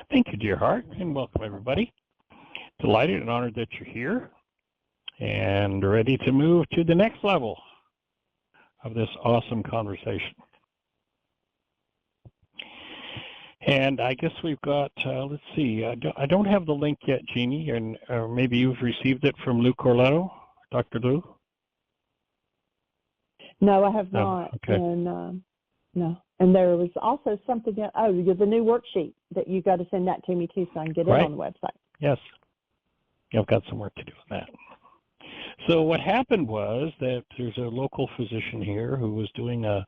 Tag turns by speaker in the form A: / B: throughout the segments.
A: Thank you, dear heart, and welcome everybody. Delighted and honored that you're here and ready to move to the next level of this awesome conversation. And I guess we've got, let's see, I don't have the link yet, Jeanie, and maybe you've received it from Lou Corletto, Dr. Lou?
B: No, I have not.
A: Okay.
B: And no. And there was also something else. Oh, the new worksheet that you got to send that to me too, so I can get it on the website.
A: Yes. I've got some work to do on that. So what happened was that there's a local physician here who was doing a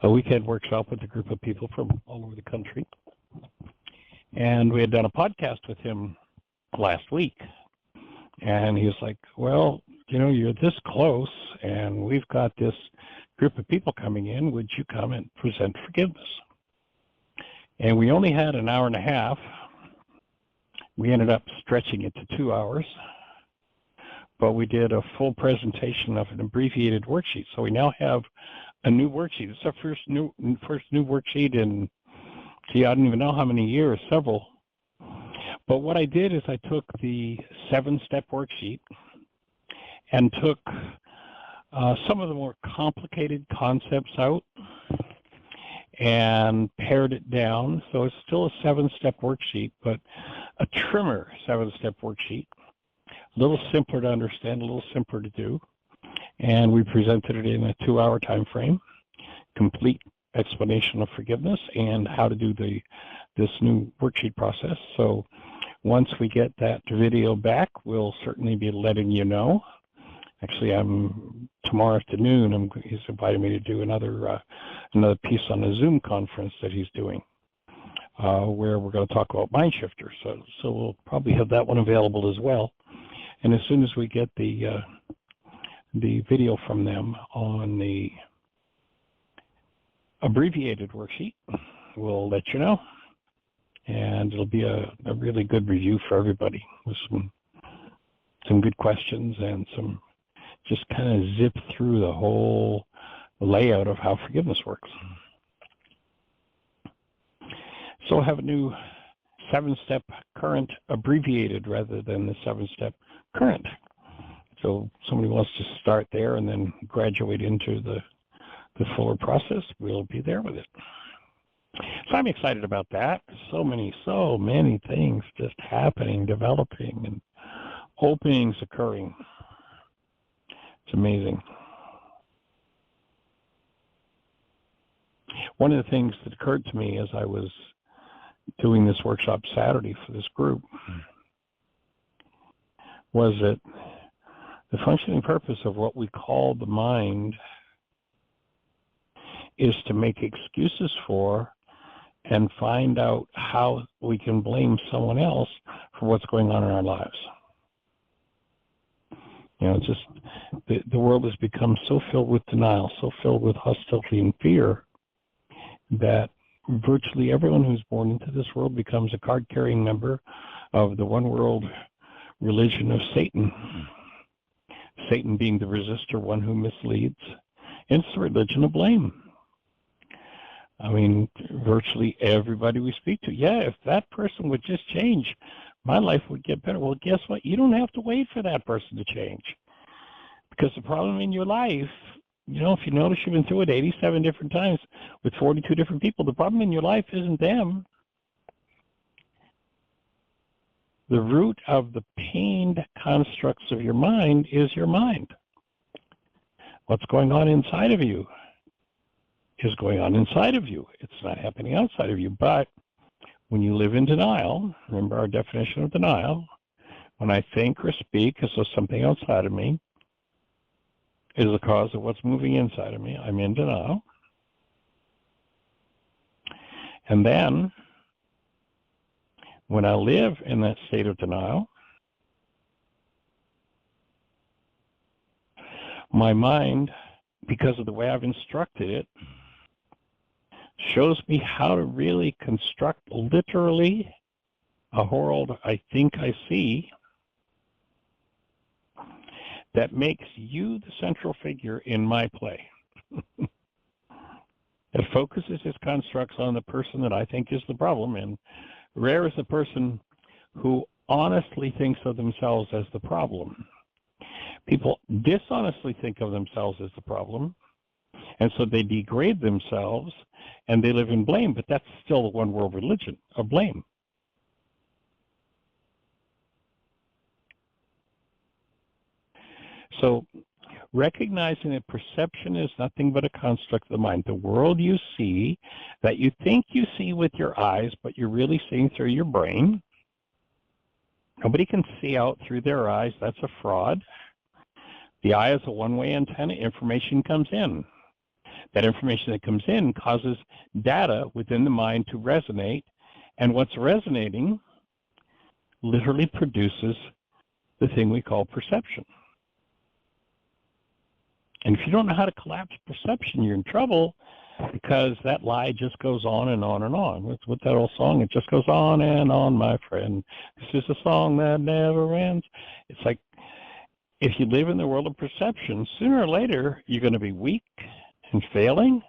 A: weekend workshop with a group of people from all over the country. And we had done a podcast with him last week. And he was like, well, you know, you're this close, and we've got this group of people coming in. Would you come and present forgiveness? And we only had an hour and a half. We ended up stretching it to 2 hours. But we did a full presentation of an abbreviated worksheet. So we now have a new worksheet. It's our first new worksheet in, gee, I don't even know how many years, several. But what I did is I took the 7-step worksheet and took some of the more complicated concepts out and pared it down. So it's still a 7-step worksheet, but a trimmer 7-step worksheet. A little simpler to understand, a little simpler to do. And we presented it in a 2-hour time frame, complete explanation of forgiveness and how to do this new worksheet process. So once we get that video back, we'll certainly be letting you know. Actually, tomorrow afternoon, he's invited me to do another piece on a Zoom conference that he's doing, where we're going to talk about mind shifters. So we'll probably have that one available as well. And as soon as we get the video from them on the abbreviated worksheet, we'll let you know. And it'll be a really good review for everybody with some good questions and some just kind of zip through the whole layout of how forgiveness works. So I have a new 7-step current abbreviated rather than the 7-step current. So somebody wants to start there and then graduate into the fuller process, we'll be there with it. So I'm excited about that. So many things just happening, developing, and openings occurring. It's amazing. One of the things that occurred to me as I was doing this workshop Saturday for this group was that the functioning purpose of what we call the mind is to make excuses for and find out how we can blame someone else for what's going on in our lives. You know, just the world has become so filled with denial, so filled with hostility and fear, that virtually everyone who's born into this world becomes a card-carrying member of the one-world religion of Satan. Satan being the resistor, one who misleads. And it's the religion of blame. I mean, virtually everybody we speak to, yeah, if that person would just change, my life would get better. Well, guess what? You don't have to wait for that person to change. Because the problem in your life, you know, if you notice you've been through it 87 different times with 42 different people, the problem in your life isn't them. The root of the pained constructs of your mind is your mind. What's going on inside of you is going on inside of you. It's not happening outside of you. But when you live in denial, remember our definition of denial, when I think or speak as though something outside of me is the cause of what's moving inside of me, I'm in denial. And then, when I live in that state of denial, my mind, because of the way I've instructed it, shows me how to really construct literally a world I think I see that makes you the central figure in my play. It focuses its constructs on the person that I think is the problem and Rare is the person who honestly thinks of themselves as the problem. People dishonestly think of themselves as the problem, and so they degrade themselves and they live in blame, but that's still the one world religion of blame. So recognizing that perception is nothing but a construct of the mind. The world you see, that you think you see with your eyes, but you're really seeing through your brain. Nobody can see out through their eyes. That's a fraud. The eye is a one-way antenna. Information comes in. That information that comes in causes data within the mind to resonate, and what's resonating literally produces the thing we call perception. And if you don't know how to collapse perception, you're in trouble, because that lie just goes on and on and on. With that old song, it just goes on and on, my friend. This is a song that never ends. It's like, if you live in the world of perception, sooner or later, you're going to be weak and failing.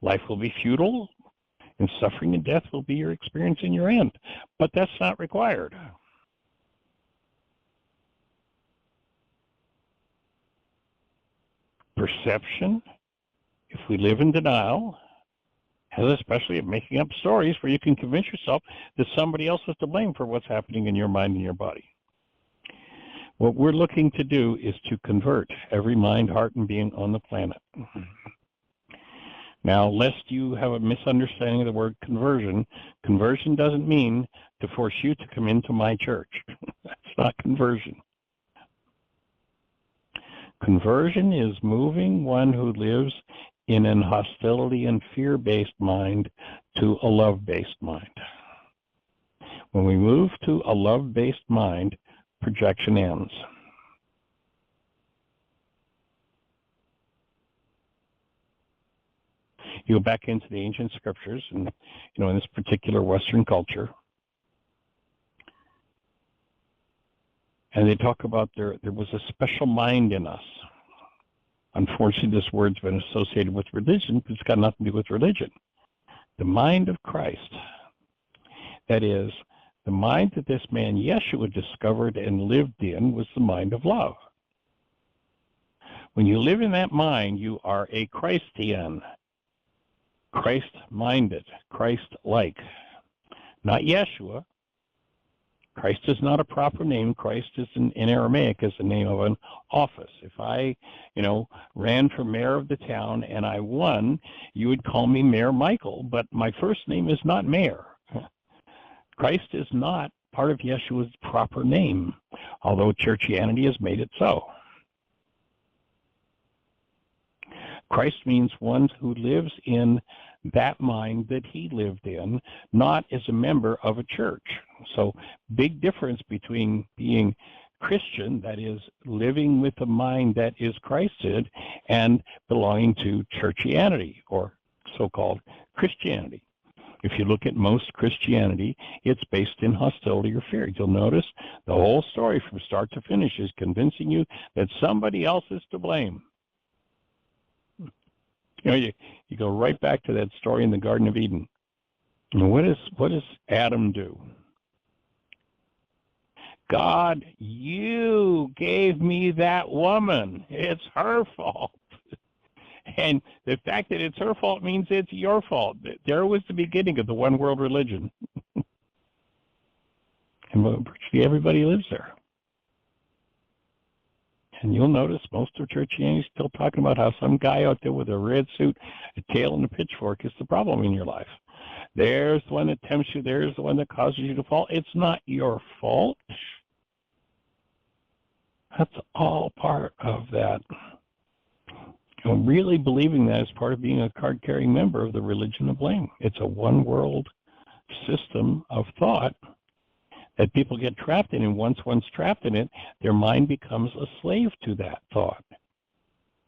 A: Life will be futile, and suffering and death will be your experience in your end. But that's not required. Perception, if we live in denial, especially of making up stories where you can convince yourself that somebody else is to blame for what's happening in your mind and your body. What we're looking to do is to convert every mind, heart, and being on the planet. Now, lest you have a misunderstanding of the word conversion, conversion doesn't mean to force you to come into my church. That's not conversion. Conversion is moving one who lives in an hostility and fear-based mind to a love-based mind. When we move to a love-based mind, projection ends. You go back into the ancient scriptures, and in this particular Western culture, and they talk about there was a special mind in us. Unfortunately, this word's been associated with religion, but it's got nothing to do with religion. The mind of Christ. That is, the mind that this man Yeshua discovered and lived in was the mind of love. When you live in that mind, you are a Christian, Christ-minded, Christ-like. Not Yeshua. Christ is not a proper name. Christ is in Aramaic is the name of an office. If I, ran for mayor of the town and I won, you would call me Mayor Michael, but my first name is not Mayor. Christ is not part of Yeshua's proper name, although churchianity has made it so. Christ means one who lives in that mind that he lived in, not as a member of a church. So big difference between being Christian, that is living with a mind that is Christed, and belonging to churchianity or so-called Christianity. If you look at most Christianity, it's based in hostility or fear. You'll notice the whole story from start to finish is convincing you that somebody else is to blame. You go right back to that story in the Garden of Eden. And what does Adam do? God, you gave me that woman. It's her fault. And the fact that it's her fault means it's your fault. There was the beginning of the one world religion. And virtually everybody lives there. And you'll notice most of churchianity is still talking about how some guy out there with a red suit, a tail, and a pitchfork is the problem in your life. There's the one that tempts you. There's the one that causes you to fall. It's not your fault. That's all part of that. Really believing that is part of being a card-carrying member of the religion of blame. It's a one-world system of thought that people get trapped in, and once one's trapped in it, their mind becomes a slave to that thought.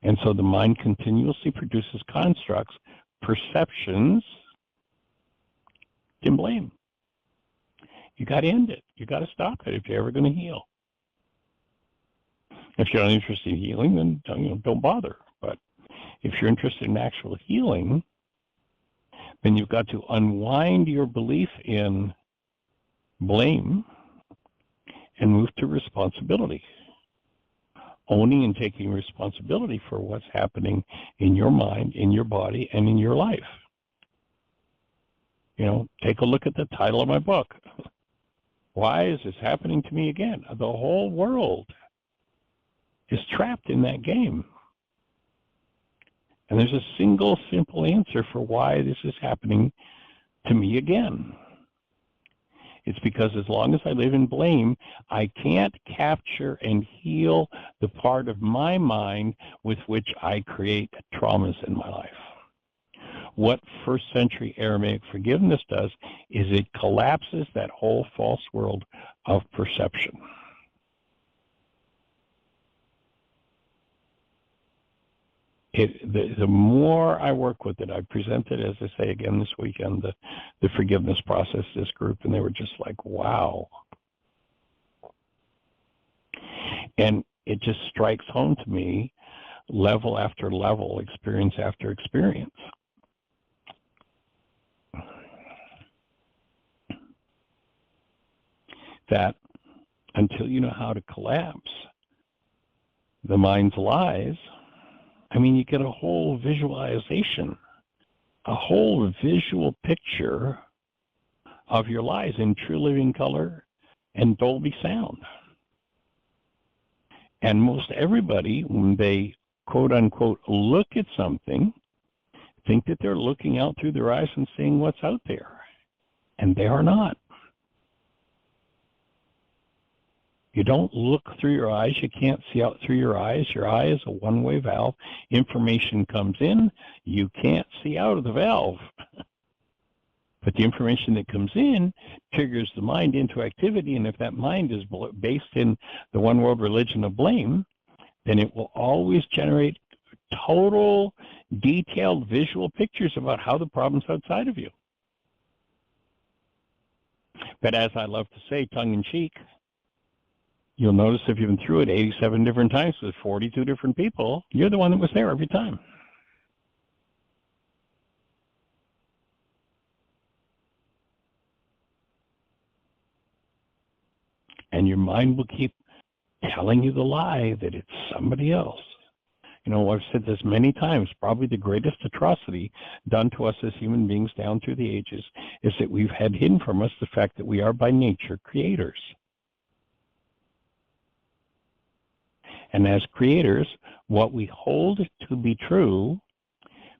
A: And so the mind continuously produces constructs, perceptions, and blame. You got to end it. You got to stop it if you're ever going to heal. If you're not interested in healing, then don't bother. But if you're interested in actual healing, then you've got to unwind your belief in blame, and move to responsibility. Owning and taking responsibility for what's happening in your mind, in your body, and in your life. You know, take a look at the title of my book. Why is this happening to me again? The whole world is trapped in that game. And there's a single simple answer for why this is happening to me again. It's because as long as I live in blame, I can't capture and heal the part of my mind with which I create traumas in my life. What first century Aramaic forgiveness does is it collapses that whole false world of perception. The more I work with it, I presented, as I say again this weekend, the forgiveness process to this group, and they were just like, wow. And it just strikes home to me, level after level, experience after experience. That until you know how to collapse the mind's lies, I mean, you get a whole visualization, a whole visual picture of your lies in true living color and Dolby sound. And most everybody, when they quote unquote look at something, think that they're looking out through their eyes and seeing what's out there. And they are not. You don't look through your eyes. You can't see out through your eyes. Your eye is a one-way valve. Information comes in. You can't see out of the valve. But the information that comes in triggers the mind into activity. And if that mind is based in the one world religion of blame, then it will always generate total, detailed visual pictures about how the problem's outside of you. But as I love to say, tongue-in-cheek, you'll notice if you've been through it 87 different times with 42 different people, you're the one that was there every time. And your mind will keep telling you the lie that it's somebody else. You know, I've said this many times, probably the greatest atrocity done to us as human beings down through the ages is that we've had hidden from us the fact that we are by nature creators. And as creators, what we hold to be true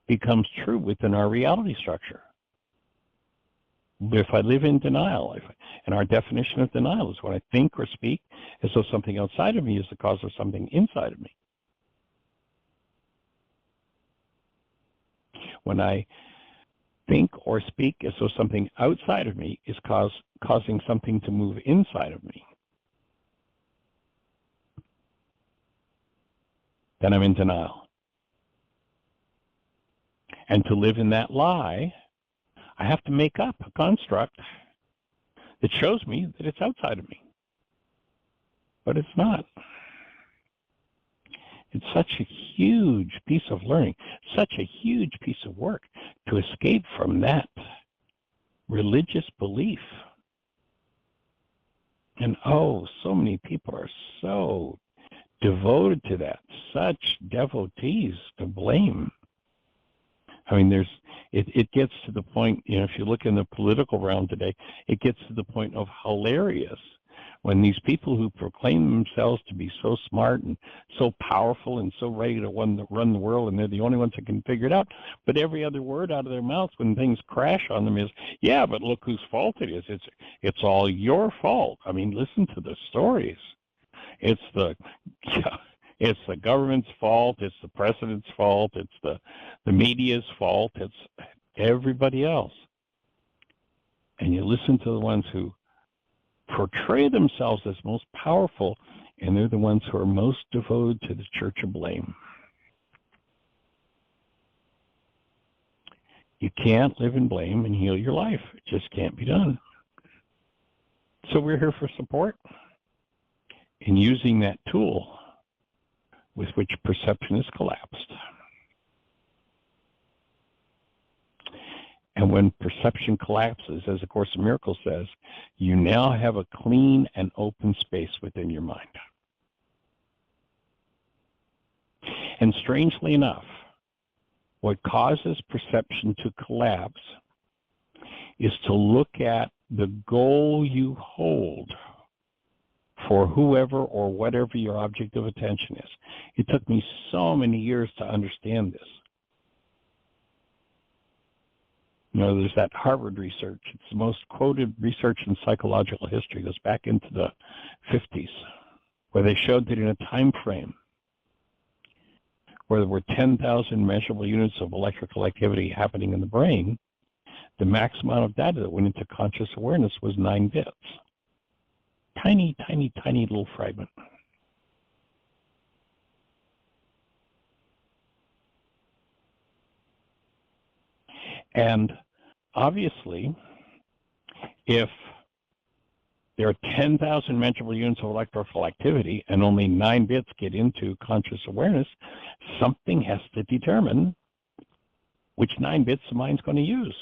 A: becomes true within our reality structure. If I live in denial, and our definition of denial is when I think or speak as though something outside of me is the cause of something inside of me. When I think or speak as though something outside of me is causing something to move inside of me, then I'm in denial. And to live in that lie, I have to make up a construct that shows me that it's outside of me. But it's not. It's such a huge piece of learning, such a huge piece of work to escape from that religious belief. And oh, so many people are so devoted to that, such devotees to blame. I mean, it gets to the point, you know, if you look in the political realm today, it gets to the point of hilarious when these people who proclaim themselves to be so smart and so powerful and so ready to run the world, and they're the only ones that can figure it out, but every other word out of their mouth when things crash on them is, yeah, but look whose fault it is. It's all your fault. I mean, listen to the stories. It's the government's fault. It's the president's fault. It's the media's fault. It's everybody else. And you listen to the ones who portray themselves as most powerful, and they're the ones who are most devoted to the church of blame. You can't live in blame and heal your life. It just can't be done. So we're here for support in using that tool with which perception is collapsed. And when perception collapses, as the Course in Miracles says, you now have a clean and open space within your mind. And strangely enough, what causes perception to collapse is to look at the goal you hold for whoever or whatever your object of attention is. It took me so many years to understand this. You know, there's that Harvard research. It's the most quoted research in psychological history. It goes back into the 50s, where they showed that in a time frame where there were 10,000 measurable units of electrical activity happening in the brain, the max amount of data that went into conscious awareness was 9 bits. Tiny, tiny, tiny little fragment. And obviously, if there are 10,000 measurable units of electrical activity and only 9 bits get into conscious awareness, something has to determine which 9 bits the mind's going to use.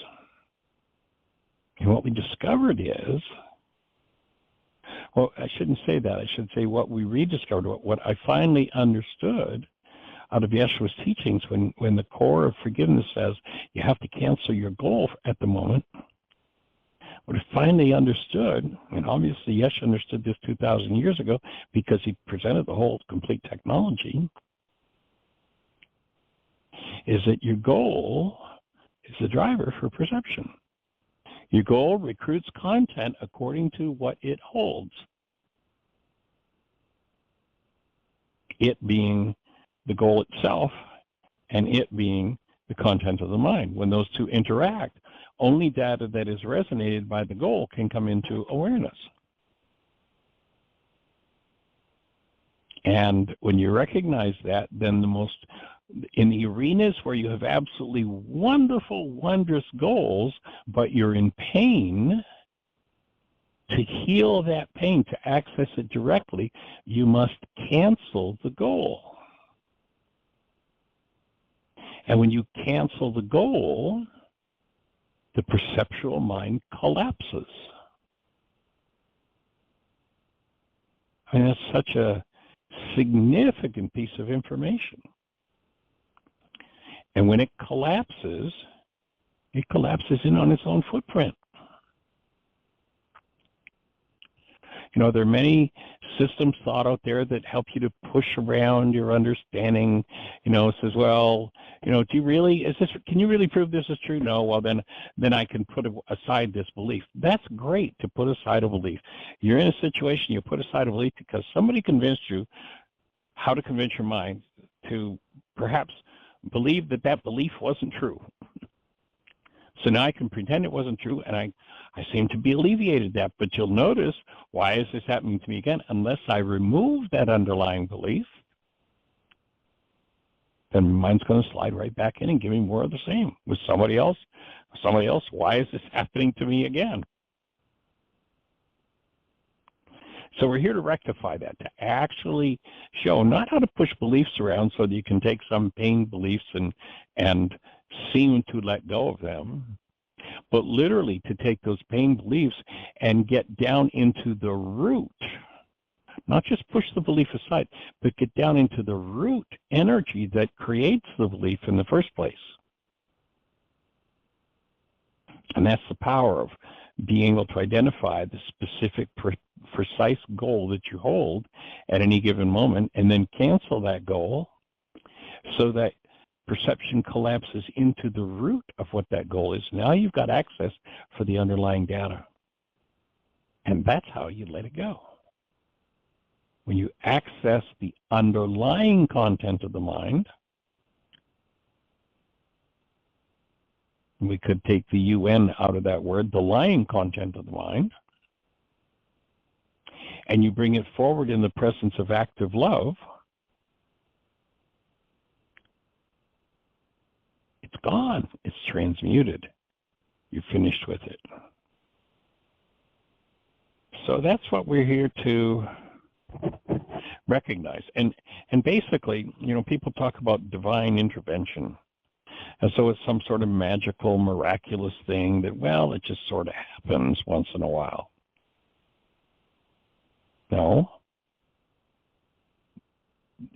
A: And what we discovered is, well, I shouldn't say that. I should say what we rediscovered, what I finally understood out of Yeshua's teachings when the core of forgiveness says you have to cancel your goal at the moment. What I finally understood, and obviously Yeshua understood this 2,000 years ago because he presented the whole complete technology, is that your goal is the driver for perception. Your goal recruits content according to what it holds. It being the goal itself and it being the content of the mind. When those two interact, only data that is resonated by the goal can come into awareness. And when you recognize that, then in the arenas where you have absolutely wonderful, wondrous goals, but you're in pain, to heal that pain, to access it directly, you must cancel the goal. And when you cancel the goal, the perceptual mind collapses. I mean, that's such a significant piece of information. And when it collapses in on its own footprint. You know, there are many systems thought out there that help you to push around your understanding. You know, it says, well, you know, can you really prove this is true? No, well, then I can put aside this belief. That's great to put aside a belief. You're in a situation, you put aside a belief because somebody convinced you how to convince your mind to perhaps believe that belief wasn't true. So now I can pretend it wasn't true, and I seem to be alleviated that. But you'll notice, why is this happening to me again? Unless I remove that underlying belief, then my mind's going to slide right back in and give me more of the same. With somebody else, why is this happening to me again? So we're here to rectify that, to actually show not how to push beliefs around so that you can take some pain beliefs and seem to let go of them, but literally to take those pain beliefs and get down into the root, not just push the belief aside, but get down into the root energy that creates the belief in the first place. And that's the power of being able to identify the specific precise goal that you hold at any given moment and then cancel that goal so that perception collapses into the root of what that goal is. Now you've got access for the underlying data. And that's how you let it go. When you access the underlying content of the mind, we could take the UN out of that word, the lying content of the mind, and you bring it forward in the presence of active love, it's gone. It's transmuted. You're finished with it. So that's what we're here to recognize. And basically, you know, people talk about divine intervention. And so it's some sort of magical, miraculous thing that, well, it just sort of happens once in a while. No.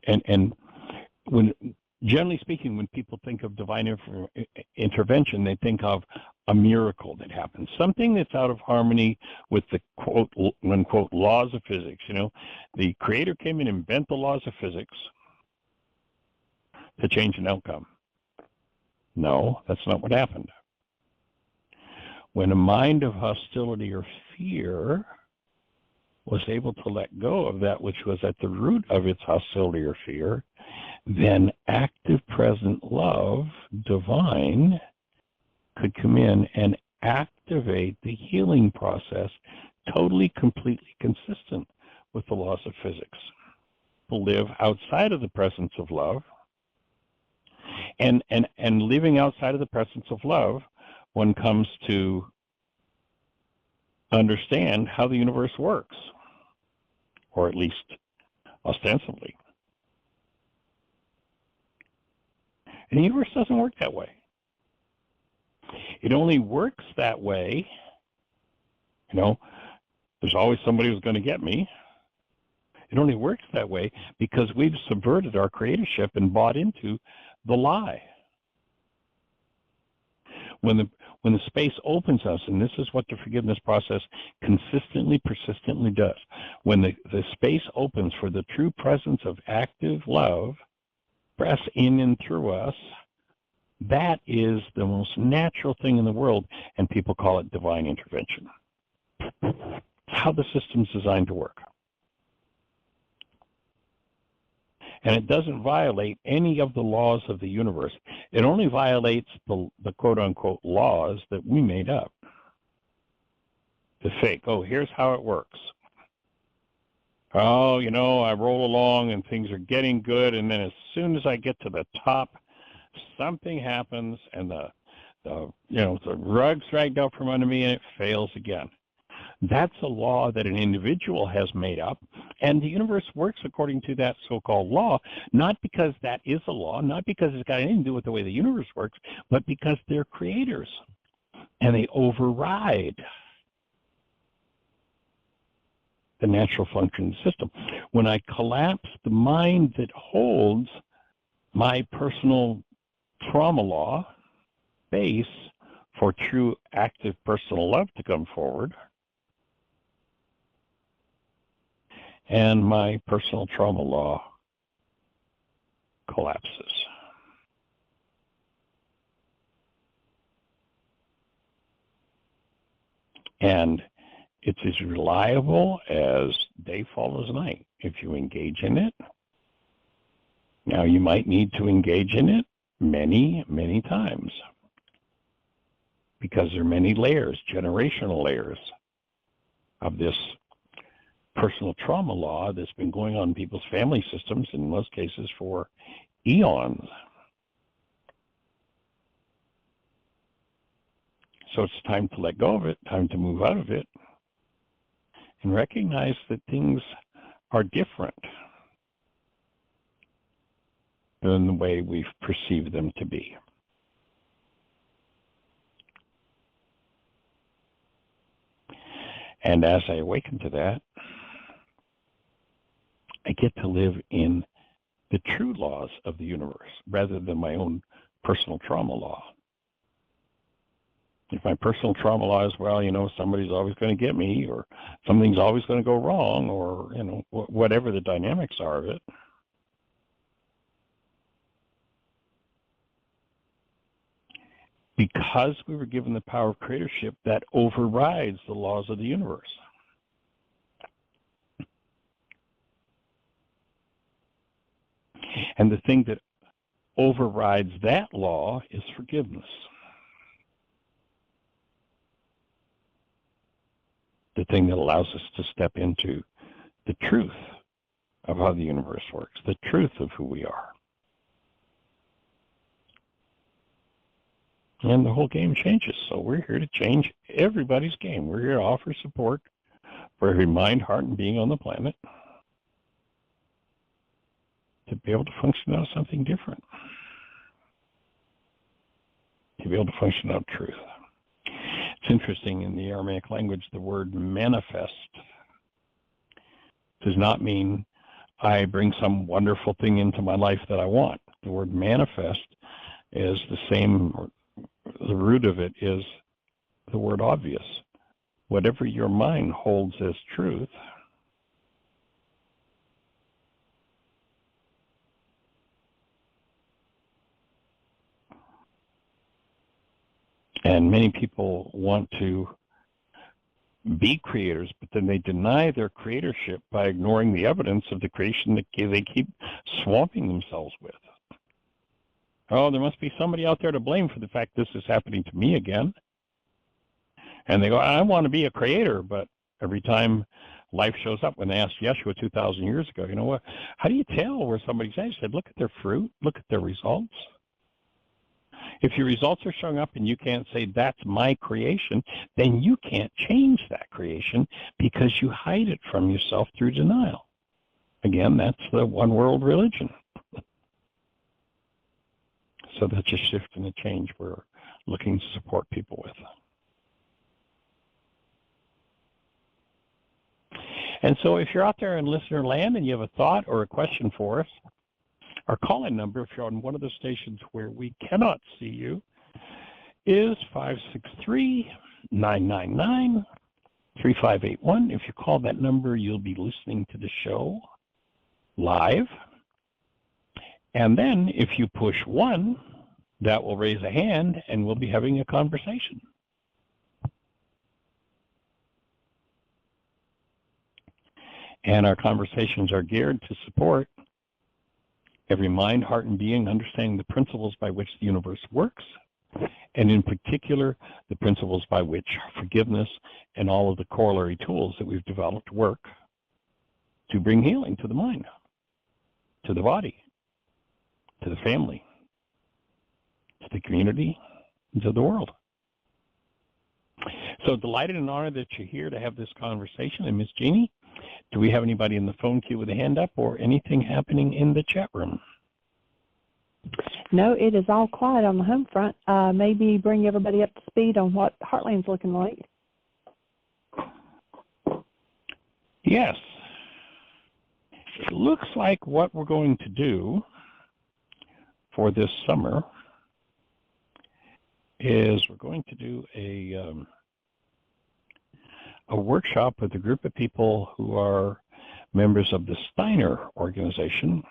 A: And when, generally speaking, when people think of divine intervention, they think of a miracle that happens, something that's out of harmony with the quote unquote laws of physics. You know, the creator came in and bent the laws of physics to change an outcome. No, that's not what happened. When a mind of hostility or fear was able to let go of that which was at the root of its hostility or fear, then active present love, divine, could come in and activate the healing process, totally, completely consistent with the laws of physics. To live outside of the presence of love, and living outside of the presence of love, one comes to understand how the universe works, or at least ostensibly. And the universe doesn't work that way. It only works that way, you know, there's always somebody who's going to get me. It only works that way because we've subverted our creatorship and bought into the lie. When the space opens us, and this is what the forgiveness process consistently, persistently does, when the space opens for the true presence of active love, press in and through us, that is the most natural thing in the world, and people call it divine intervention. It's how the system's designed to work. And it doesn't violate any of the laws of the universe. It only violates the quote-unquote laws that we made up. The fake, oh, here's how it works. Oh, you know, I roll along and things are getting good, and then as soon as I get to the top, something happens, and the rug's dragged out from under me, and it fails again. That's a law that an individual has made up, and the universe works according to that so-called law, not because that is a law, not because it's got anything to do with the way the universe works, but because they're creators, and they override the natural function of the system. When I collapse the mind that holds my personal trauma law base for true active personal love to come forward, and my personal trauma law collapses. And it's as reliable as day follows night if you engage in it. Now, you might need to engage in it many, many times because there are many layers, generational layers of this personal trauma law that's been going on in people's family systems, in most cases for eons. So it's time to let go of it, time to move out of it, and recognize that things are different than the way we've perceived them to be. And as I awaken to that, I get to live in the true laws of the universe rather than my own personal trauma law. If my personal trauma law is, well, you know, somebody's always going to get me, or something's always going to go wrong, or, you know, whatever the dynamics are of it, because we were given the power of creatorship, that overrides the laws of the universe. And the thing that overrides that law is forgiveness. The thing that allows us to step into the truth of how the universe works, the truth of who we are. And the whole game changes. So we're here to change everybody's game. We're here to offer support for every mind, heart, and being on the planet to be able to function out something different. to be able to function out truth. It's interesting, in the Aramaic language, the word manifest does not mean I bring some wonderful thing into my life that I want. The word manifest is the same, the root of it is the word obvious. Whatever your mind holds as truth, and many people want to be creators, but then they deny their creatorship by ignoring the evidence of the creation that they keep swamping themselves with. Oh, there must be somebody out there to blame for the fact this is happening to me again. And they go, I want to be a creator, but every time life shows up, when they asked Yeshua 2,000 years ago, you know what, how do you tell where somebody's at? He said, look at their fruit, look at their results. If your results are showing up and you can't say, that's my creation, then you can't change that creation because you hide it from yourself through denial. Again, that's the one world religion. So that's a shift and a change we're looking to support people with. And so if you're out there in listener land and you have a thought or a question for us, our call-in number, if you're on one of the stations where we cannot see you, is 563-999-3581. If you call that number, you'll be listening to the show live. And then if you push 1, that will raise a hand and we'll be having a conversation. And our conversations are geared to support every mind, heart, and being understanding the principles by which the universe works, and in particular, the principles by which forgiveness and all of the corollary tools that we've developed work to bring healing to the mind, to the body, to the family, to the community, and to the world. So delighted and honored that you're here to have this conversation. And Miss Jeanie, do we have anybody in the phone queue with a hand up or anything happening in the chat room?
B: No, it is all quiet on the home front. Maybe bring everybody up to speed on what Heartland's looking like.
A: Yes. It looks like what we're going to do for this summer is we're going to do a workshop with a group of people who are members of the Steiner organization.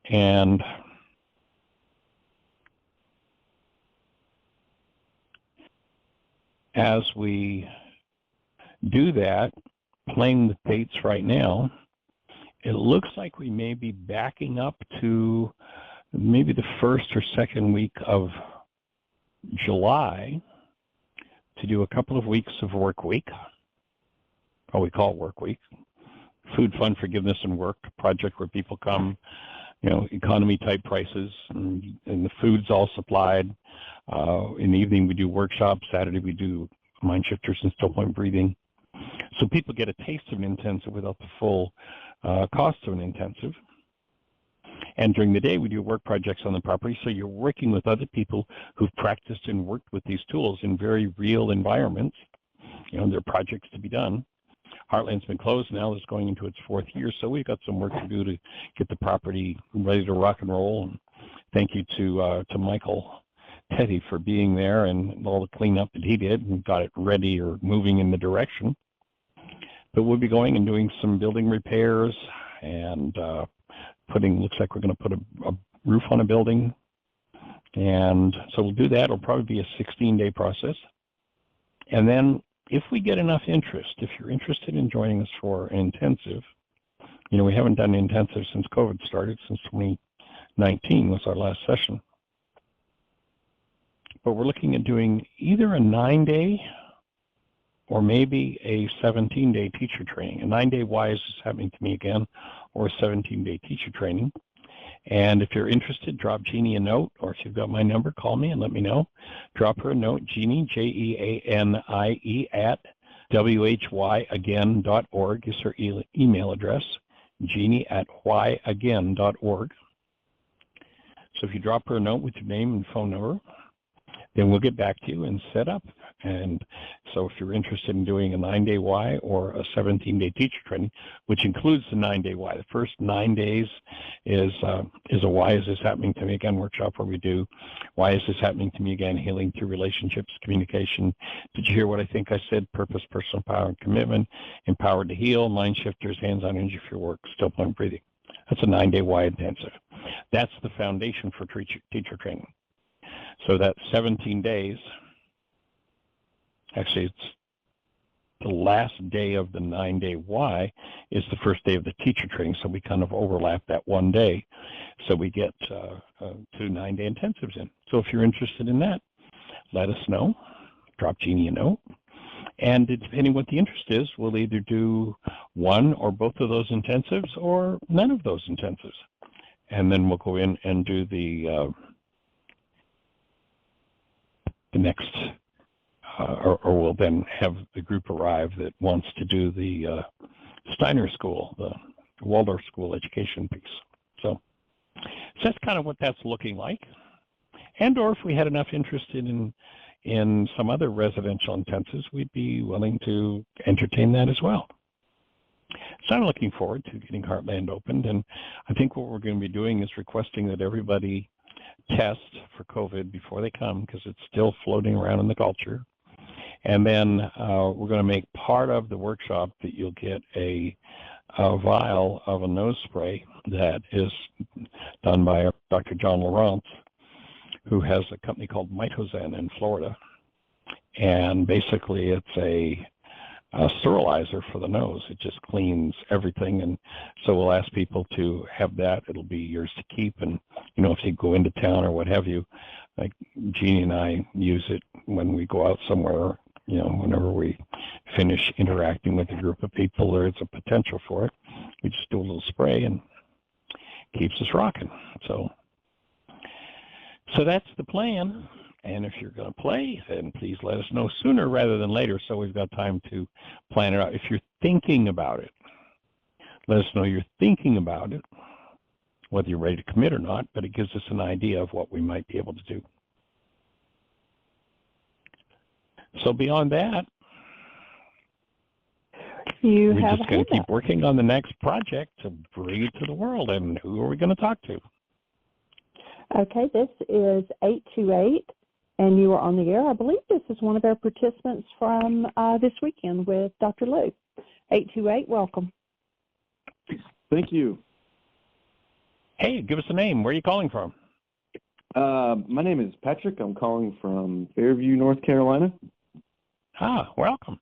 A: And as we do that, playing the dates right now, it looks like we may be backing up to maybe the first or second week of July to do a couple of weeks of work week, or we call it work week, food, fun, forgiveness, and work project where people come, you know, economy type prices, and the food's all supplied. In the evening we do workshops. Saturday we do mind shifters and still point breathing. So people get a taste of an intensive without the full cost of an intensive. And during the day, we do work projects on the property, so you're working with other people who've practiced and worked with these tools in very real environments. You know, there are projects to be done. Heartland's been closed now. It's going into its 4th year, so we've got some work to do to get the property ready to rock and roll. And thank you to Michael Teddy for being there and all the cleanup that he did and got it ready or moving in the direction. But we'll be going and doing some building repairs and looks like we're going to put a roof on a building. And so we'll do that. It'll probably be a 16-day process. And then if we get enough interest, if you're interested in joining us for an intensive, you know, we haven't done an intensive since COVID started, since 2019 was our last session. But we're looking at doing either a 9-day or maybe a 17-day teacher training. A 9-day WISE is happening to me again, or a 17-day teacher training. And if you're interested, drop Jeanie a note, or if you've got my number, call me and let me know. Drop her a note, Jeanie, Jeanie, at whyagain.org is her email address, Jeanie at whyagain.org. So if you drop her a note with your name and phone number, then we'll get back to you and set up. And so if you're interested in doing a 9-day Y or a 17-day teacher training, which includes the 9-day Y, the first 9 days is a Why Is This Happening to Me Again workshop, where we do Why Is This Happening to Me Again, healing through relationships, communication. Did you hear what I think I said? Purpose, personal power, and commitment, empowered to heal, mind shifters, hands-on energy for your work, still point breathing. That's a 9-day Y intensive. That's the foundation for teacher training. So that 17 days, actually it's the last day of the 9-day Y is the first day of the teacher training. So we kind of overlap that one day. So we get 2 9-day intensives in. So if you're interested in that, let us know. Drop Jeanie a note. And depending what the interest is, we'll either do one or both of those intensives or none of those intensives. And then we'll go in and do the next, or we'll then have the group arrive that wants to do the Steiner School, the Waldorf School education piece. So that's kind of what that's looking like. And or if we had enough interest in some other residential intensives, we'd be willing to entertain that as well. So I'm looking forward to getting Heartland opened, and I think what we're going to be doing is requesting that everybody test for COVID before they come, because it's still floating around in the culture. And then we're going to make part of the workshop that you'll get a vial of a nose spray that is done by Dr. John Laurent, who has a company called Mitozen in Florida. And basically it's a sterilizer for the nose. It just cleans everything. And so we'll ask people to have that. It'll be yours to keep. And, you know, if you go into town or what have you, like Jeanie and I use it when we go out somewhere, you know, whenever we finish interacting with a group of people, there's a potential for it. We just do a little spray and keeps us rocking. So that's the plan. And if you're going to play, then please let us know sooner rather than later, so we've got time to plan it out. If you're thinking about it, let us know you're thinking about it, whether you're ready to commit or not, but it gives us an idea of what we might be able to do. So beyond that, we're just going to keep working on the next project to bring it to the world. And who are we going to talk to?
B: Okay, this is 828, and you are on the air. I believe this is one of our participants from this weekend with Dr. Lou. 828, welcome.
C: Thank you.
A: Hey, give us a name. Where are you calling from?
C: My name is Patrick. I'm calling from Fairview, North Carolina.
A: Ah, welcome.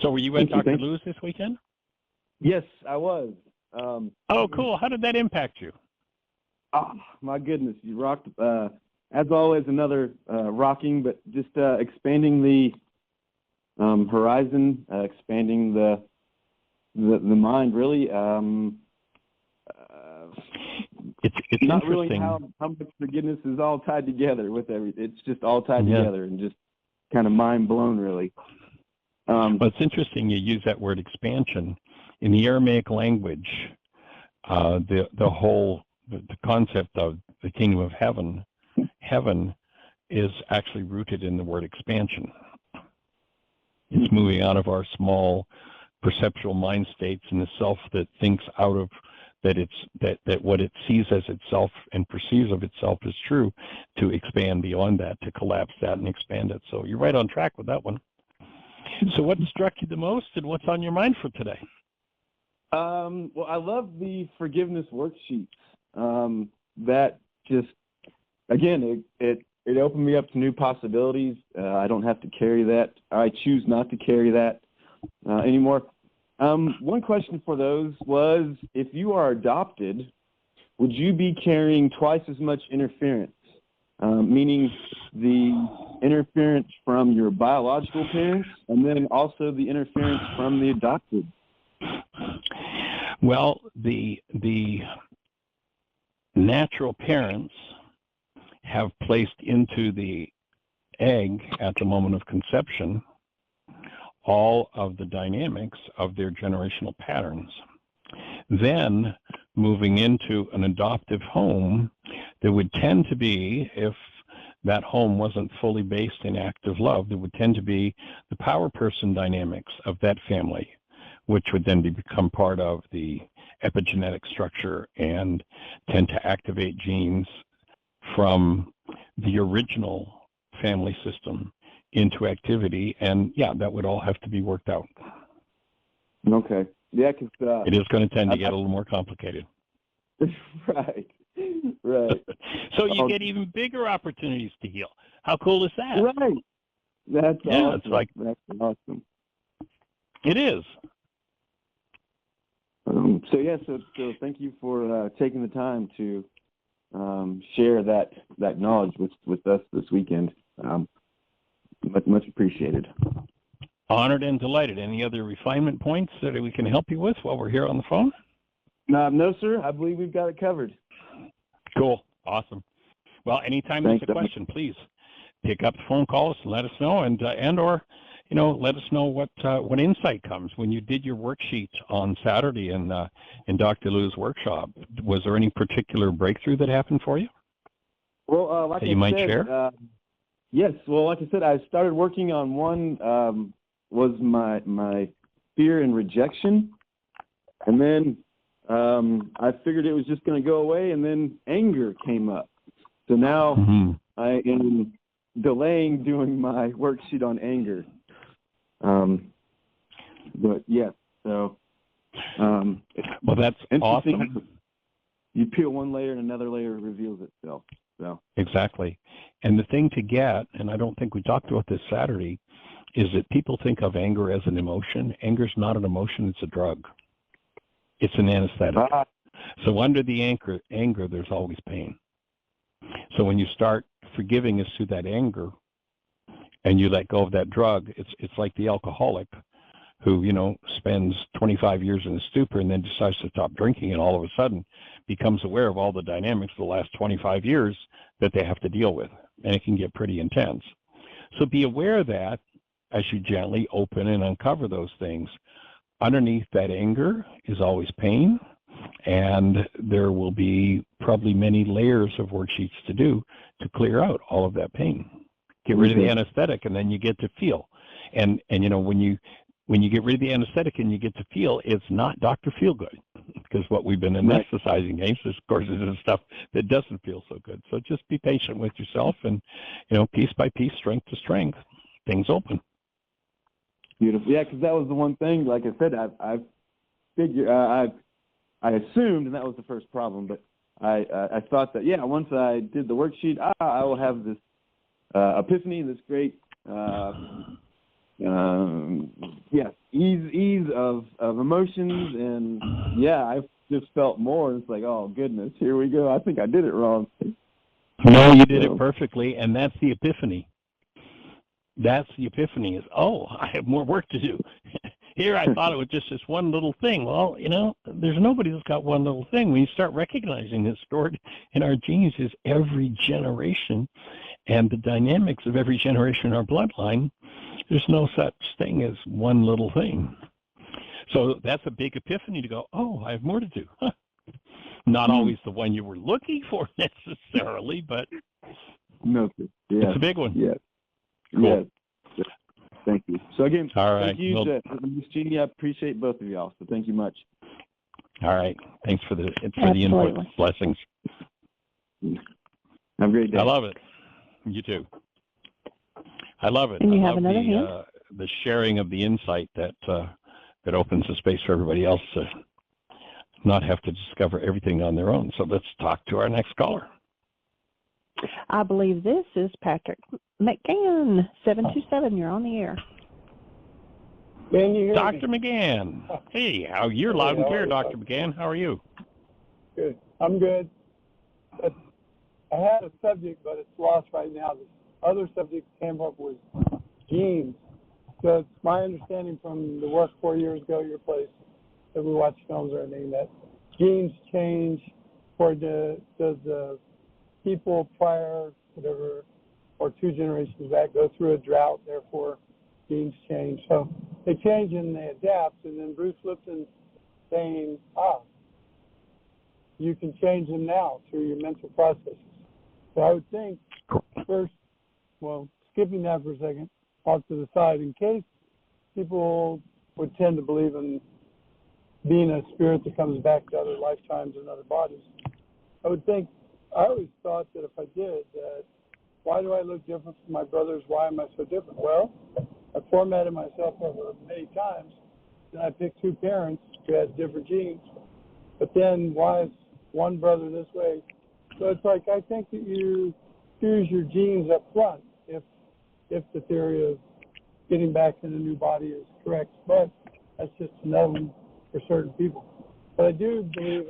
A: So were you at Dr. Lou's this weekend?
C: Yes, I was.
A: Oh, cool. How did that impact you?
C: Oh, my goodness. You rocked, as always, another rocking, but just expanding the horizon, expanding the mind, really.
A: It's
C: not
A: interesting.
C: really how much forgiveness is all tied together with everything. It's just all tied together and just kind of mind blown, really.
A: Well, it's interesting you use that word expansion. In the Aramaic language, the concept of the kingdom of heaven is actually rooted in the word expansion. It's moving out of our small perceptual mind states and the self that thinks out of that what it sees as itself and perceives of itself is true, to expand beyond that, to collapse that and expand it. So you're right on track with that one. So what struck you the most, and what's on your mind for today?
C: Well, I love the forgiveness worksheets. That just, again, it opened me up to new possibilities. I don't have to carry that. I choose not to carry that anymore. One question for those was, if you are adopted, would you be carrying twice as much interference? Meaning the interference from your biological parents and then also the interference from the adopted?
A: Well, the natural parents have placed into the egg at the moment of conception all of the dynamics of their generational patterns. Then, moving into an adoptive home, there would tend to be, if that home wasn't fully based in active love, there would tend to be the power person dynamics of that family, which would then become part of the epigenetic structure and tend to activate genes from the original family system into activity. And yeah, that would all have to be worked out.
C: Okay. Yeah, because
A: it is going to tend to get a little more complicated.
C: Right. Right.
A: So you get even bigger opportunities to heal. How cool is that?
C: Right. That's awesome.
A: It's like,
C: that's awesome.
A: It is.
C: So thank you for taking the time to share that knowledge with us this weekend. Much appreciated.
A: Honored and delighted. Any other refinement points that we can help you with while we're here on the phone?
C: No, sir. I believe we've got it covered.
A: Cool. Awesome. Well, anytime there's a question, please pick up the phone, call us, and let us know, and or let us know what insight comes when you did your worksheet on Saturday in Dr. Lou's workshop. Was there any particular breakthrough that happened for you?
C: Well, like
A: that you might share?
C: Yes. Well, like I said, I started working on one. Was my fear and rejection, and then I figured it was just going to go away, and then anger came up. So now I am delaying doing my worksheet on anger. But yes, so
A: well, that's awesome.
C: You peel one layer and another layer reveals itself. So
A: exactly. And the thing to get, and I don't think we talked about this Saturday, is that people think of anger as an emotion. Anger's not an emotion, it's a drug. It's an anesthetic. So under the anger, there's always pain. So when you start forgiving us through that anger and you let go of that drug, it's like the alcoholic who, spends 25 years in a stupor and then decides to stop drinking and all of a sudden becomes aware of all the dynamics of the last 25 years that they have to deal with. And it can get pretty intense. So be aware of that as you gently open and uncover those things. Underneath that anger is always pain, and there will be probably many layers of worksheets to do to clear out all of that pain. Get rid of the anesthetic, and then you get to feel. And when you get rid of the anesthetic and you get to feel, it's not Dr. Feelgood, because what we've been anesthetizing against is, of course, is stuff that doesn't feel so good. So just be patient with yourself, and piece by piece, strength to strength, things open.
C: Beautiful. Yeah, because that was the one thing. Like I said, I figured, I assumed, and that was the first problem. But I thought that once I did the worksheet, I will have this epiphany, this great ease of emotions, and I just felt more. It's like, oh goodness, here we go. I think I did it wrong.
A: No, you did it perfectly, and that's the epiphany. That's the epiphany is, I have more work to do. Here I thought it was just this one little thing. Well, there's nobody that's got one little thing. When you start recognizing that stored in our genes is every generation and the dynamics of every generation in our bloodline, there's no such thing as one little thing. So that's a big epiphany to go, I have more to do. Not always the one you were looking for necessarily, but it's a big one.
C: Yes.
A: Cool.
C: Yes. Thank you. So again,
A: thank
C: you, Ms. Jeanie. I appreciate both of y'all. So thank you much.
A: All right. Thanks for the input. Blessings.
C: Have a great day.
A: I love it. You too. I love it.
B: And you
A: I
B: have
A: love
B: another hand?
A: the sharing of the insight that opens the space for everybody else to not have to discover everything on their own. So let's talk to our next caller.
B: I believe this is Patrick McGann, 727. You're on the air.
D: Can you hear
A: Dr.
D: me?
A: McGann. Hey, you're loud and clear, Dr. McGann. How are you?
D: Good. I'm good. I had a subject, but it's lost right now. The other subject came up was genes. So it's my understanding from the work 4 years ago at your place that we watched films or anything that genes change for does the people prior, whatever, or 2 generations back go through a drought, therefore genes change. So they change and they adapt, and then Bruce Lipton saying, you can change them now through your mental processes. So I would think first, well, skipping that for a second, off to the side, in case people would tend to believe in being a spirit that comes back to other lifetimes and other bodies. I would think, I always thought that if I did, that why do I look different from my brothers? Why am I so different? Well, I formatted myself over many times, and I picked two parents who had different genes. But then why is one brother this way? So it's like, I think that you choose your genes up front if the theory of getting back in a new body is correct. But that's just another one for certain people. But I do believe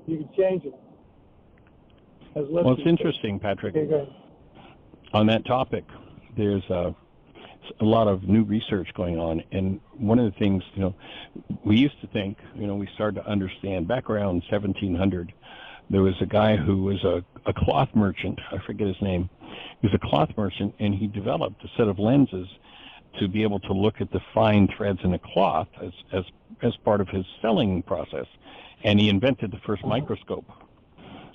D: you can change it.
A: Well, it's interesting, Patrick.
D: Okay, go ahead.
A: On that topic, there's a lot of new research going on, and one of the things, we used to think, we started to understand back around 1700, there was a guy who was a cloth merchant. I forget his name. He was a cloth merchant, and he developed a set of lenses to be able to look at the fine threads in a cloth as part of his selling process. And he invented the first microscope.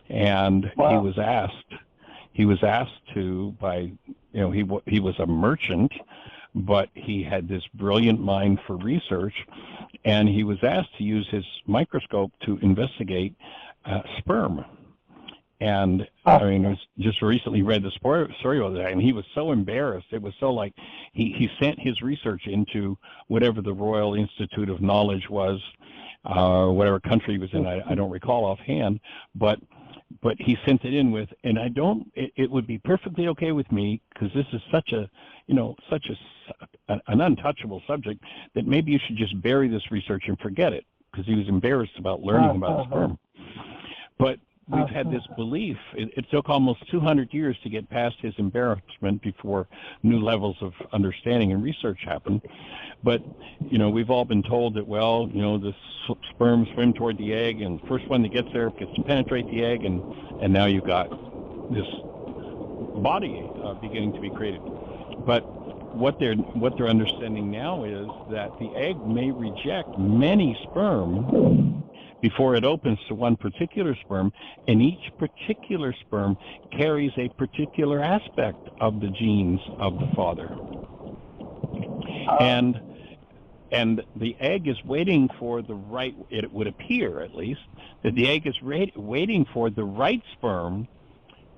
A: And
D: wow.
A: he was asked to by, he was a merchant, but he had this brilliant mind for research, and he was asked to use his microscope to investigate sperm. And I mean, it was just recently read the story of that, and he was so embarrassed. It was so like he sent his research into whatever the Royal Institute of Knowledge was, whatever country he was in. I don't recall offhand, but he sent it in with, and it would be perfectly okay with me, because this is such an untouchable subject, that maybe you should just bury this research and forget it, because he was embarrassed about learning about sperm. But we've had this belief. It took almost 200 years to get past his embarrassment before new levels of understanding and research happened. But, we've all been told that, well, the sperm swim toward the egg, and the first one that gets there gets to penetrate the egg, and now you've got this body beginning to be created. But what they're understanding now is that the egg may reject many sperm before it opens to one particular sperm, and each particular sperm carries a particular aspect of the genes of the father. And the egg is waiting for the right, it would appear at least, that the egg is waiting for the right sperm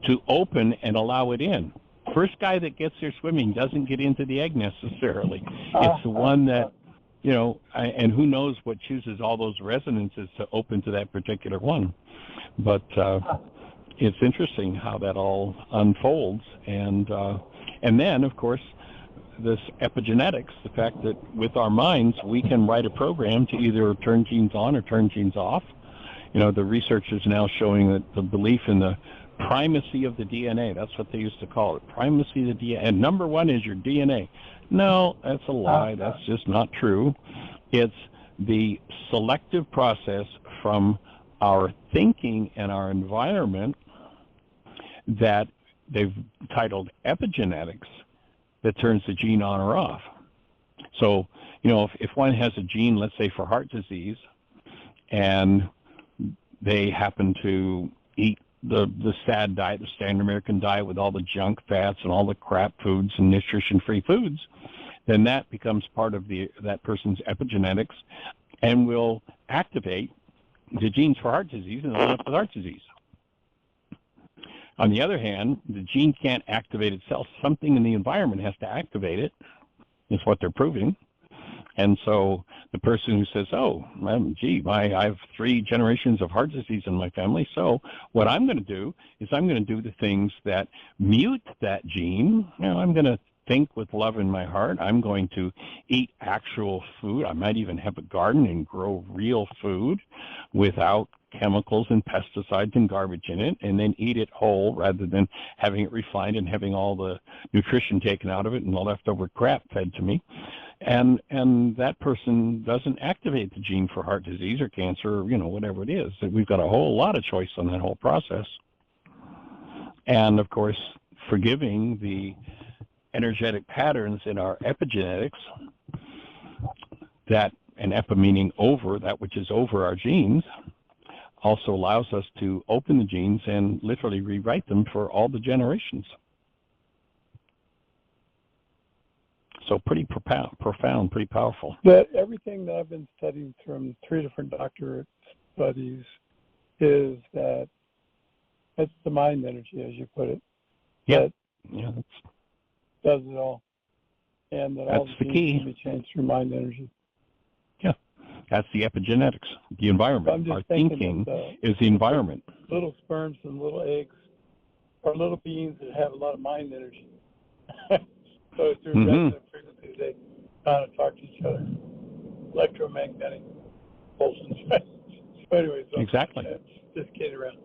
A: to open and allow it in. First guy that gets there swimming doesn't get into the egg necessarily. It's the one that, and who knows what chooses all those resonances to open to that particular one. But it's interesting how that all unfolds. And then, of course, this epigenetics, the fact that with our minds we can write a program to either turn genes on or turn genes off. The research is now showing that the belief in the primacy of the DNA, that's what they used to call it, primacy of the DNA, and number one is your DNA. No, that's a lie. That's just not true. It's the selective process from our thinking and our environment that they've titled epigenetics that turns the gene on or off. So, if one has a gene, let's say for heart disease, and they happen to eat the SAD diet, the standard American diet, with all the junk fats and all the crap foods and nutrition-free foods, then that becomes part of that person's epigenetics and will activate the genes for heart disease and end up with heart disease. On the other hand, the gene can't activate itself. Something in the environment has to activate it, is what they're proving. And so the person who says, I have 3 generations of heart disease in my family, so what I'm going to do is I'm going to do the things that mute that gene. I'm going to think with love in my heart. I'm going to eat actual food. I might even have a garden and grow real food without chemicals and pesticides and garbage in it, and then eat it whole rather than having it refined and having all the nutrition taken out of it and the leftover crap fed to me. And that person doesn't activate the gene for heart disease or cancer or, whatever it is. We've got a whole lot of choice on that whole process. And, of course, forgiving the energetic patterns in our epigenetics, that, and epi meaning over, that which is over our genes, also allows us to open the genes and literally rewrite them for all the generations. So pretty profound, pretty powerful.
D: That everything that I've been studying from 3 different doctorate studies is that it's the mind energy, as you put it.
A: Yeah,
D: that does it all, and that all
A: that's the
D: genes
A: key.
D: can be changed through mind energy.
A: Yeah, that's the epigenetics, the environment. Our thinking is the environment.
D: Little sperms and little eggs are little beings that have a lot of mind energy. So through resonant frequencies, they kind of talk to each other, electromagnetic pulses. So anyway,
A: exactly.
D: Just kidding around.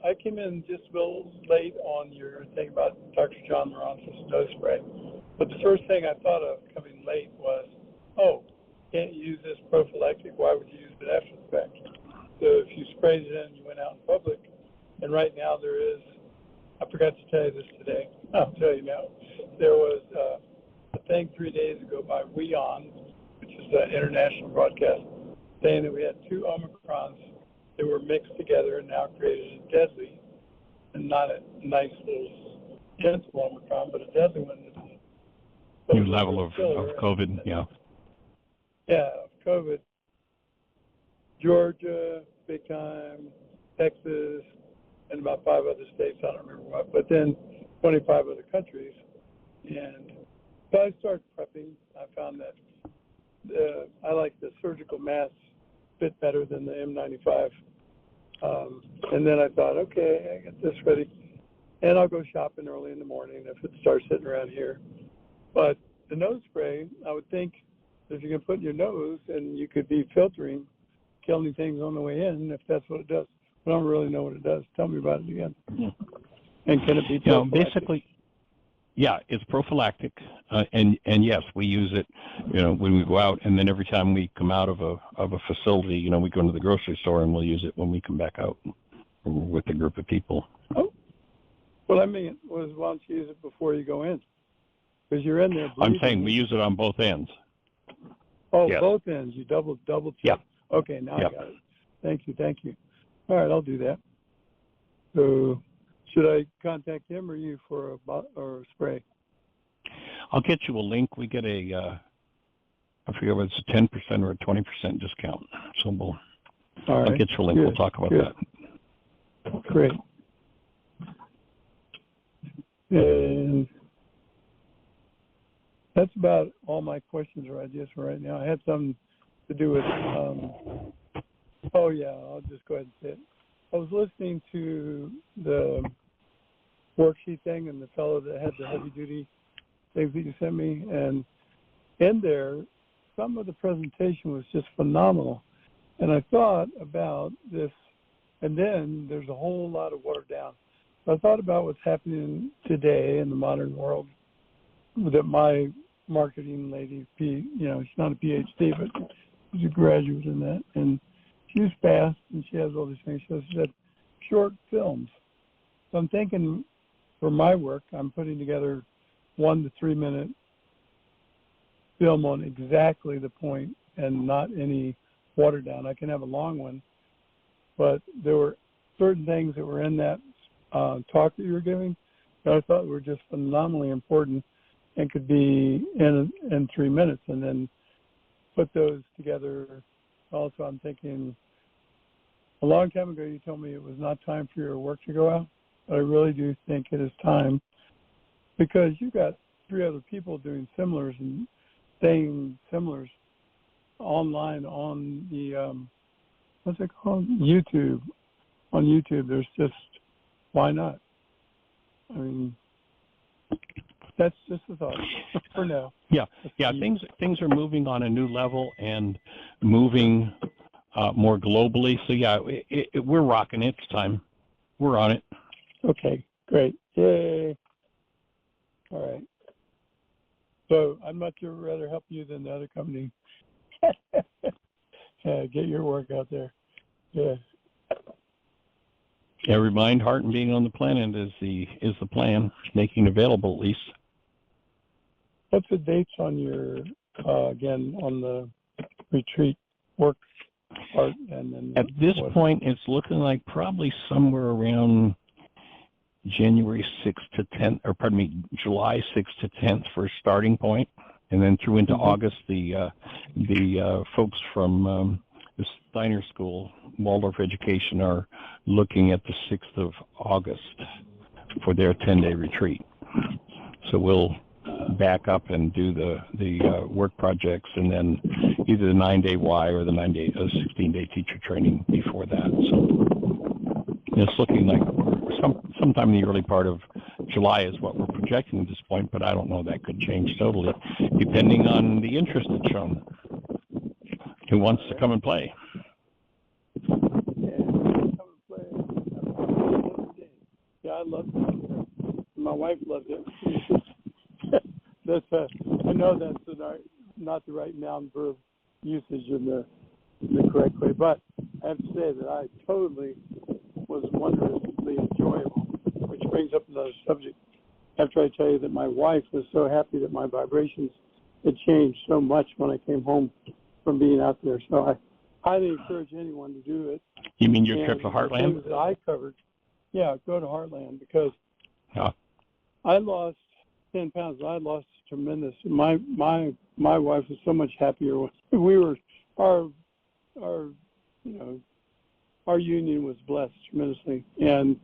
D: I came in just a little late on your thing about Dr. John Moran's nose spray, but the first thing I thought of coming late was, oh, can't you use this prophylactic? Why would you use it after the fact? So if you sprayed it in and you went out in public, and right now there is, I forgot to tell you this today, I'll tell you now, there was a thing 3 days ago by WEON, which is an international broadcast, saying that we had 2 Omicrons that were mixed together and now created a deadly, and not a nice little gentle Omicron, but a deadly one.
A: New level of COVID, yeah.
D: Yeah, of COVID. Georgia, big time, Texas, and about 5 other states, I don't remember what, but then 25 other countries. And so I started prepping. I found that I like the surgical masks fit better than the N95. And then I thought, okay, I got this ready. And I'll go shopping early in the morning if it starts sitting around here. But the nose spray, I would think if you can put in your nose and you could be filtering, killing things on the way in, if that's what it does. I don't really know what it does. Tell me about it again.
A: Yeah.
D: And can it be prophylactic?
A: Basically, yeah, it's prophylactic, and yes, we use it, when we go out, and then every time we come out of a facility, we go into the grocery store and we'll use it when we come back out with a group of people.
D: Oh, well, I mean, why don't you use it before you go in? Because you're in there breathing.
A: I'm saying we use it on both ends.
D: Oh,
A: yes.
D: Both ends. You double check.
A: Yeah.
D: Okay, now
A: yeah.
D: I got it. Thank you. All right, I'll do that. So, should I contact him or you for a spray?
A: I'll get you a link. We get I forget whether it's a 10% or a 20% discount. So I'll get you a link. We'll talk about that.
D: Great. And that's about all my questions or ideas for right now. I had something to do with, I'll just go ahead and say it. I was listening to the worksheet thing and the fellow that had the heavy-duty things that you sent me, and in there, some of the presentation was just phenomenal. And I thought about this, and then there's a whole lot of watered down. So I thought about what's happening today in the modern world, that my marketing lady, she's not a PhD, but she's a graduate in that, and she's fast, and she has all these things. She said short films. So I'm thinking for my work, I'm putting together 1 to 3 minute film on exactly the point and not any watered down. I can have a long one, but there were certain things that were in that talk that you were giving that I thought were just phenomenally important and could be in 3 minutes, and then put those together. Also, I'm thinking, a long time ago you told me it was not time for your work to go out, but I really do think it is time, because you got 3 other people doing similars and saying similars online on the, what's it called? YouTube. On YouTube, there's just, why not? I mean, that's just a thought for now.
A: Yeah. Things are moving on a new level and moving more globally. So yeah, we're rocking it. It's time. We're on it.
D: Okay, great. Yay. All right. So I'd much rather help you than the other company. Get your work out there. Yeah.
A: Every mind, heart, and being on the planet is the plan. Making available at least.
D: What's the dates on your again on the retreat work And then
A: At this point, it's looking like probably somewhere around January 6th to 10th, or pardon me, July 6th to 10th for a starting point, and then through into August, the folks from the Steiner School, Waldorf Education, are looking at the 6th of August for their 10-day retreat. So we'll back up and do the work projects, and then either the 9-day Y or the 16-day teacher training before that. So it's looking like sometime in the early part of July is what we're projecting at this point, but I don't know, that could change totally depending on the interest that's shown. Who wants to come and play?
D: Yeah, I loved it. My wife loved it. I know that's not the right noun verb usage in the correct way, but I have to say that I totally was wondrously enjoyable, which brings up another subject. After I tell you that my wife was so happy that my vibrations had changed so much when I came home from being out there. So I highly encourage anyone to do it.
A: You mean your trip to Heartland?
D: The things that I covered, yeah, go to Heartland, because I lost 10 pounds. I lost tremendous. My wife was so much happier when we were our union was blessed tremendously. And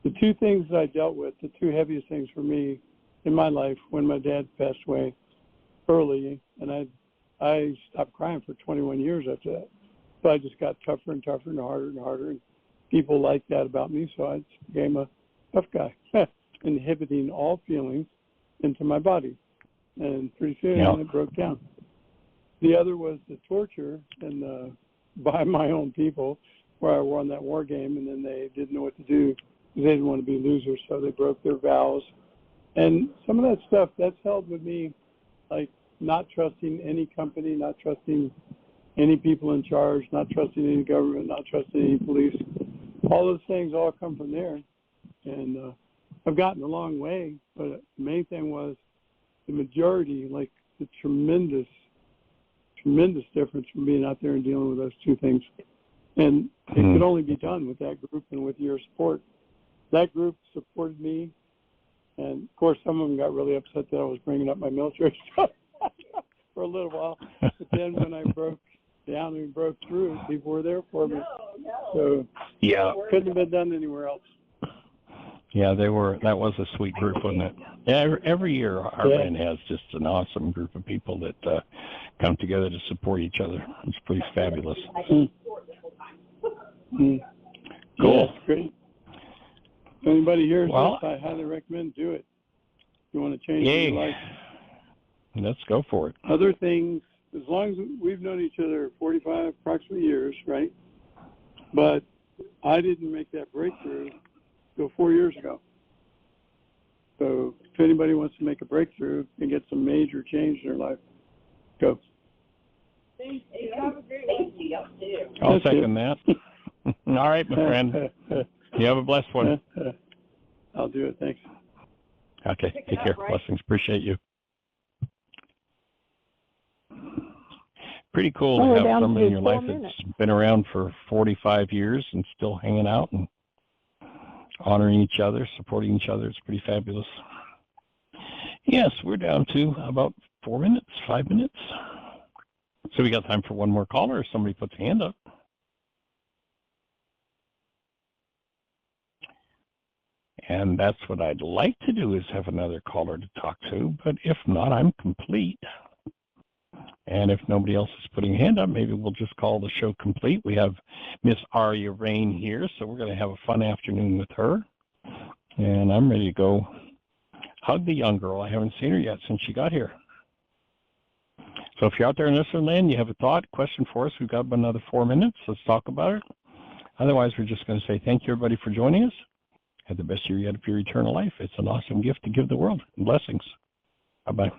D: the two things that I dealt with, the two heaviest things for me in my life, when my dad passed away early, and I stopped crying for 21 years after that. So I just got tougher and tougher and harder and harder. And people liked that about me, so I just became a tough guy, inhibiting all feelings into my body. And pretty soon it broke down. The other was the torture and by my own people, where I won that war game, and then they didn't know what to do because they didn't want to be losers, so they broke their vows. And some of that stuff, that's held with me, like not trusting any company, not trusting any people in charge, not trusting any government, not trusting any police. All those things all come from there. And I've gotten a long way, but the main thing was the majority, like the tremendous difference from being out there and dealing with those two things. And it could only be done with that group and with your support. That group supported me, and of course some of them got really upset that I was bringing up my military stuff for a little while. But then when I broke down and broke through, people were there for me. So couldn't have been done anywhere else.
A: Yeah, they were. That was a sweet group, wasn't it? Yeah, every year Heartland has just an awesome group of people that come together to support each other. It's pretty fabulous.
D: Cool. Yeah, great. If anybody hears this, I highly recommend do it. If you want to change your life.
A: Let's go for it.
D: Other things, as long as we've known each other 45 approximately years, right? But I didn't make that breakthrough until 4 years ago. So if anybody wants to make a breakthrough and get some major change in their life, go.
A: I'll second that. All right, my friend. You have a blessed one.
D: I'll do it. Thanks.
A: Okay. Take care. Blessings. Appreciate you. Pretty cool to have somebody in your life that's been around for 45 years and still hanging out and honoring each other, supporting each other. It's pretty fabulous. Yes, we're down to about 5 minutes. So we got time for one more caller if somebody puts a hand up. And that's what I'd like to do, is have another caller to talk to. But if not, I'm complete. And if nobody else is putting a hand up, maybe we'll just call the show complete. We have Miss Aria Rain here, so we're going to have a fun afternoon with her. And I'm ready to go hug the young girl. I haven't seen her yet since she got here. So if you're out there in listening land, you have a thought, question for us, we've got about another 4 minutes. Let's talk about it. Otherwise, we're just going to say thank you, everybody, for joining us. Have the best year yet of your eternal life. It's an awesome gift to give the world. Blessings. Bye-bye.